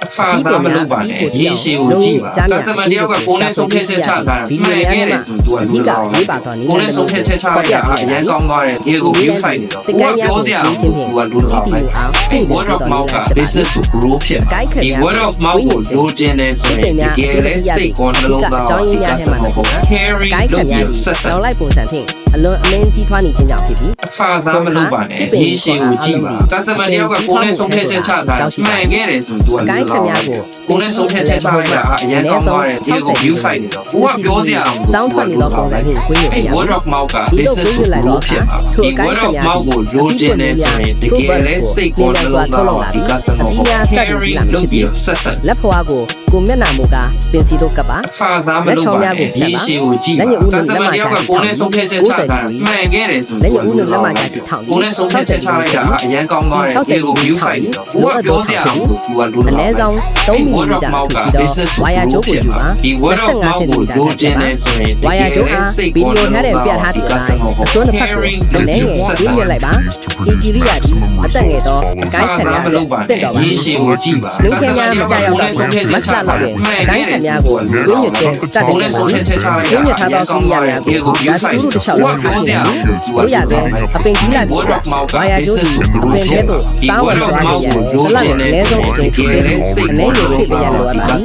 အခါစားမလုပ်ပါနဲ့ရေရှည်ကိုကြည့်ပါကစတမာတယောက်ကကိုယ်နဲ့ဆုံးဖြတ်ချက်ချတာမှန်ခဲ့တယ်ဆိုသူကလူတော်ကိုယ်နဲ့ဆုံးဖြတ်ချက်ချရတာအရင်ကောင်းသွားတယ်ဒီကို view site နေတော့ကိုယ်ပြောစရာသူကလူတော်ပဲအဲ့ word of mouth က business ကို grow ဖြစ်မှာဒီ word of mouth ကိုလိုချင်တယ်ဆိုရင်ဒီကလေးစိတ်ကောနှလုံးသားဒီ customer ကို carry လုပ်ပြီးဆက်ဆက်နောက်လိုက်ပုံစံဖြင့်အလွန်အမင်းကြီးထွားနေခြင်းကြောင့်ဖြစ်ပြီးအခါစားမလုပ်ပါနဲ့ရေရှည်ကိုကြည့်ပါ customer တယောက်ကကိုယ်နဲ့ဆုံးဖြတ်ချက်ချတာမှန်ခဲ့တယ်ဆိုသူကလူတော်ပဲကိုယ်နဲ့ဆုံးဖြတ်ချက်ချရတာအရင်ကောင်းသွားတယ်ဒီကို view site နေတော့ကိုကပြောစရာစောင်းထွက်နေတော့ပုံစံဖြင့်ကိုင်းရပြရ word of mouth က business ကို grow ဖြစ်မှာဒီ word of mouth ကိုလိုချင်တယ်ဆိုရင်တကယ်လဲစိတ်ကောနှလုံးသားဒီ customer ကို carry လုပ်ပြီးဆက်ဆက်လက်ဖွားကိုမျက်နှာမူကပင်စီတို့ကပ်ပါအခါစားမလုပ်ပါနဲ့ရေရှည်ကိုကြည့်ပါ customer တယောက်ကကိုယ်နဲ့ဆုံးဖြတ်ချက်ချတာမှန်ခဲ့တယ်ဆိုလက်ညှိုးဦးလက်မကြာစီထောင်ကိုယ်နဲ့ဆုံးဖြတ်ချက်ချရတာအရင်ကောင်းသွားတယ်ဒီကို view site နေတော့ကိုကပြောစရာသူကလူတော်အနည်းဆုံး3မိနစ်ကြာထူစီတော့ဝါယာကျိုးကိုယူပါဒီ word of mouth ကိုလိုချင်တယ်ဆိုရင်ဝါယာကျိုးအားဗီဒီယိုထားတဲ့ပြထားတဲ့အတိုင်းအစွန်းတစ်ဖက်ကိုလည်းငယ်ရင်းရလိုက်ပါဒီကိရိယာဒီအသက်ငယ်တော့အကိုင်းခံရတဲ့တက်တော့ပါရေရှည်ကိုကြည့်ပါလူခင်များမကြောက်တော့မတ်လလောက်ရဲ့အကိုင်းခံများကိုဝင်းညွတ်တဲ့စတဲ့ပုံစံဝင်းညွတ်ထားသောကိရိယာများကိုဒါတူတူတစ်ချောင်းလောက်ပြောစရာတို့ရပဲအပင်ကြီးလာပြီးဝါယာကျိုးဒီပင်တဲ့တို့စားဝယ်သွားရတဲ့ဘလနဲ့လဲဆုံးအကျဉ်းစီစဉ်အနေနဲ့ရွှေ့ပြရလိုပါ